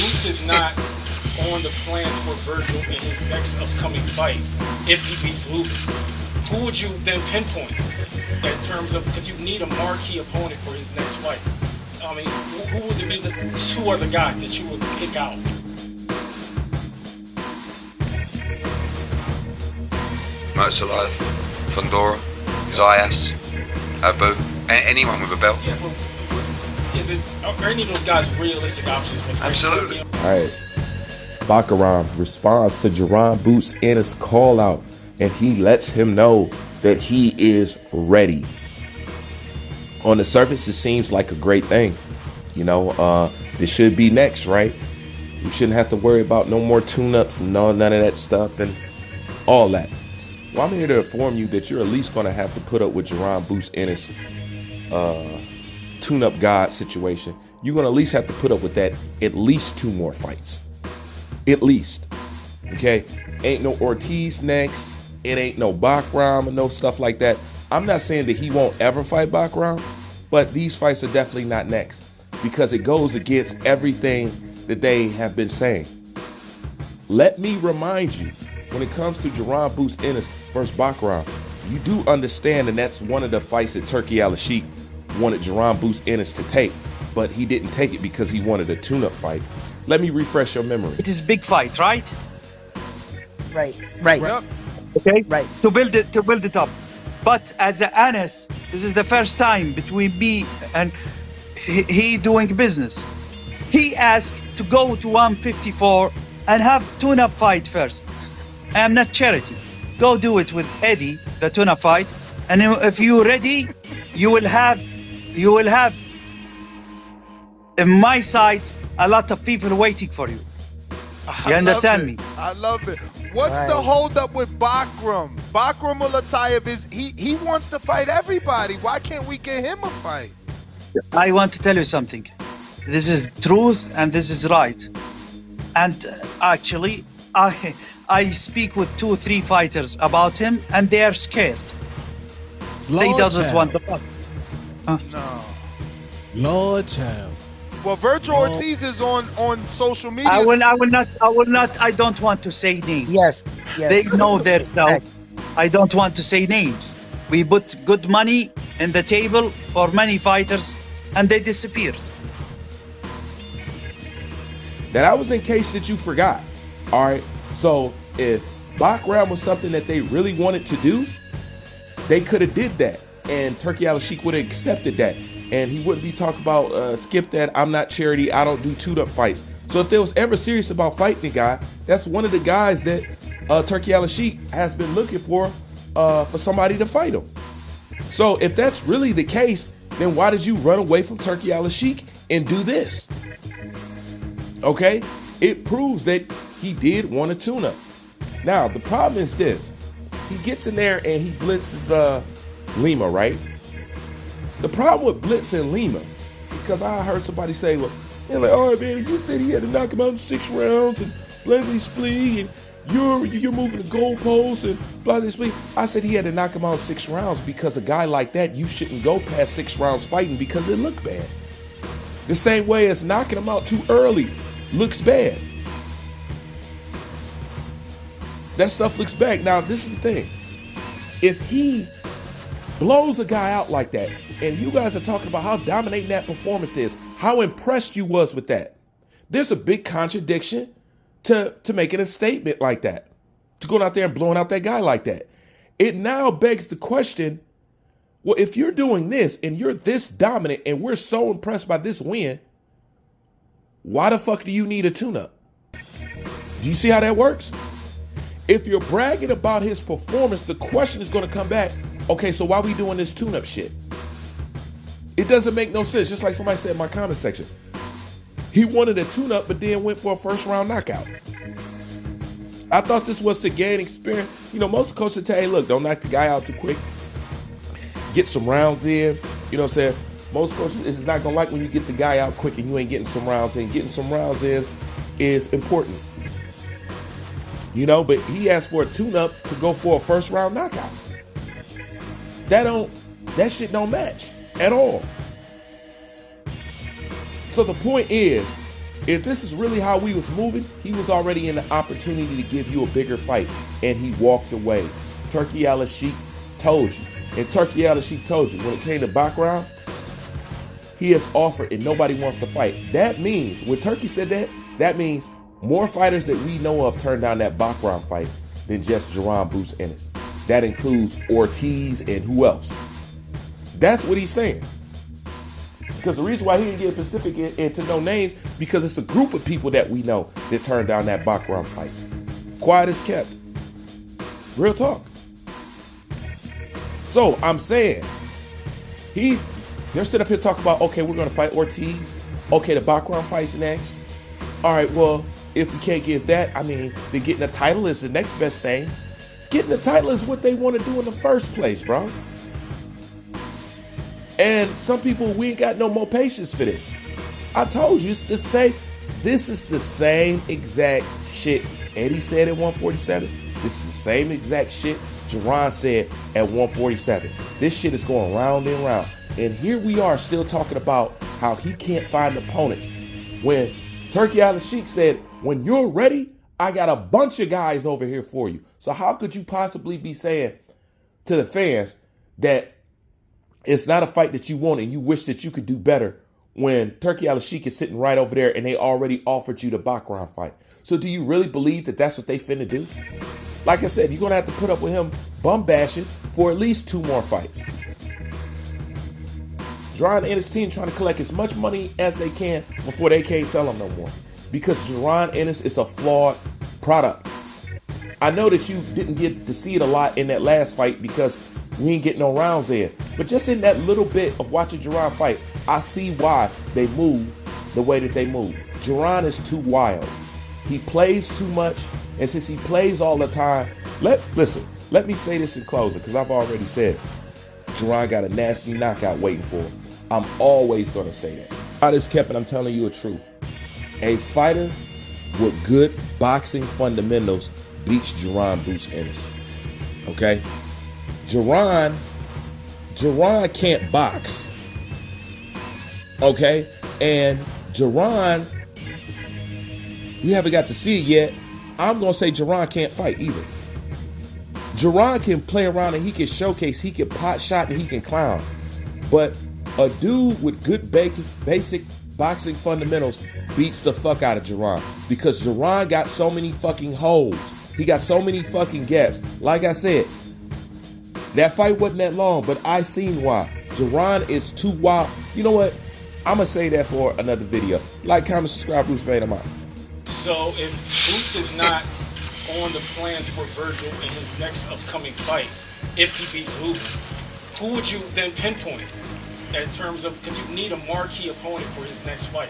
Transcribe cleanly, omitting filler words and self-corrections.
Boots is not on the plans for Virgil in his next upcoming fight, if he beats Lubin, who would you then pinpoint in terms of, because you need a marquee opponent for his next fight? I mean, who would be the two other guys that you would pick out? Mertzalov, Fundora, Zayas, Abu, anyone with a belt. Yeah, well, are any of those guys realistic options? Absolutely. All right. Bakhram responds to Jaron Boots Ennis' call out, and he lets him know that he is ready. On the surface, it seems like a great thing. You know, this should be next, right? You shouldn't have to worry about no more tune-ups and none of that stuff and all that. Well, I'm here to inform you that you're at least going to have to put up with Jaron Boots Ennis' tune-up God situation. You're going to at least have to put up with that at least 2 more fights. At least. Okay? Ain't no Ortiz next. It ain't no Bakhram and no stuff like that. I'm not saying that he won't ever fight Bakhram, but these fights are definitely not next because it goes against everything that they have been saying. Let me remind you, when it comes to Jaron Boots Ennis versus Bakhram, you do understand, and that's one of the fights that Turki Al-Sheikh wanted Jaron Boots Ennis to take, but he didn't take it because he wanted a tune-up fight. Let me refresh your memory. It is a big fight, right? Right. Okay. Right. To build it up. But as a Anas, this is the first time between me and he doing business. He asked to go to 154 and have tune-up fight first. I am not charity. Go do it with Eddie, the tune-up fight, and if you're ready, you will have in my side a lot of people waiting for you. You understand me? I love it. What's the holdup with Bakhram? Bakhram Mulatayev he wants to fight everybody. Why can't we get him a fight? I want to tell you something. This is truth and this is right. And actually, I speak with 2 or 3 fighters about him, and they are scared. They doesn't want the fight. No. Lord child. Well, Virgil Ortiz is on social media. I will not. I don't want to say names. Yes. They know their self. I don't want to say names. We put good money in the table for many fighters, and they disappeared. That was in case that you forgot. All right. So if Bakhram was something that they really wanted to do, they could have did that, and Turki Al-Sheikh would have accepted that, and he wouldn't be talking about skip that. I'm not charity. I don't do tune-up fights. So if they was ever serious about fighting the guy, that's one of the guys that Turki Al-Sheikh has been looking for somebody to fight him. So if that's really the case, then why did you run away from Turki Al-Sheikh and do this? Okay, it proves that he did want a tune-up. Now the problem is this: he gets in there and he blitzes Lima, right? The problem with blitzing Lima, because I heard somebody say, well, they're like, oh man, you said he had to knock him out in 6 rounds and blah blah splee, and you're moving the goalposts and blah blah splee. I said he had to knock him out in 6 rounds because a guy like that, you shouldn't go past 6 rounds fighting because it looked bad. The same way as knocking him out too early looks bad. That stuff looks bad. Now, this is the thing. If he blows a guy out like that, and you guys are talking about how dominating that performance is, how impressed you was with that, there's a big contradiction to making a statement like that, to going out there and blowing out that guy like that. It now begs the question, well, if you're doing this and you're this dominant and we're so impressed by this win, why the fuck do you need a tune-up? Do you see how that works? If you're bragging about his performance, the question is going to come back, okay, so why are we doing this tune-up shit? It doesn't make no sense. Just like somebody said in my comment section. He wanted a tune-up, but then went for a first-round knockout. I thought this was to gain experience. You know, most coaches tell you, hey, look, don't knock the guy out too quick. Get some rounds in. You know what I'm saying? Most coaches is not going to like when you get the guy out quick and you ain't getting some rounds in. Getting some rounds in is important. You know, but he asked for a tune-up to go for a first-round knockout. That shit don't match at all. So the point is, If this is really how we was moving, he was already in the opportunity to give you a bigger fight, and he walked away. Turkey Al-Sheikh told you, and Turkey Al-Sheikh told you when it came to Bakhram, he has offered and nobody wants to fight. That means, when Turkey said that, that means more fighters that we know of turned down that Bakhram fight than just Jaron Bruce Ennis. That includes Ortiz and who else? That's what he's saying. Because the reason why he didn't get specific into no names, because it's a group of people that we know that turned down that Bakhram fight. Quiet as kept. Real talk. So I'm saying, they're sitting up here talking about, okay, we're going to fight Ortiz. Okay, the Bakhram fight's next. All right, well, if we can't get that, I mean, then getting a title is the next best thing. Getting the title is what they want to do in the first place, bro. And some people, we ain't got no more patience for this. I told you, it's the same. This is the same exact shit Eddie said at 147. This is the same exact shit Jaron said at 147. This shit is going round and round. And here we are still talking about how he can't find opponents. When Turkey Al-Sheikh said, when you're ready, I got a bunch of guys over here for you. So how could you possibly be saying to the fans that it's not a fight that you want and you wish that you could do better when Turkey Al-Sheikh is sitting right over there and they already offered you the Bakhram fight? So do you really believe that that's what they finna do? Like I said, you're going to have to put up with him bum bashing for at least 2 more fights. Jaron and his team trying to collect as much money as they can before they can't sell him no more. Because Jaron Ennis is a flawed product. I know that you didn't get to see it a lot in that last fight because we ain't getting no rounds in. But just in that little bit of watching Jaron fight, I see why they move the way that they move. Jaron is too wild. He plays too much. And since he plays all the time, let me say this in closing, because I've already said Jaron got a nasty knockout waiting for him. I'm always going to say that. I just kept it. I'm telling you the truth. A fighter with good boxing fundamentals beats Jaron Bruce Ennis. Okay? Jaron can't box. Okay? And Jaron, we haven't got to see it yet. I'm going to say Jaron can't fight either. Jaron can play around and he can showcase, he can pot shot and he can clown. But a dude with good basic boxing fundamentals beats the fuck out of Jaron. Because Jaron got so many fucking holes. He got so many fucking gaps. Like I said, that fight wasn't that long, but I seen why. Jaron is too wild. You know what? I'm going to say that for another video. Like, comment, subscribe, Bruce Fade. I'm out. So if Bruce is not on the plans for Virgil in his next upcoming fight, if he beats Lubin, who would you then pinpoint in terms of, because you need a marquee opponent for his next fight?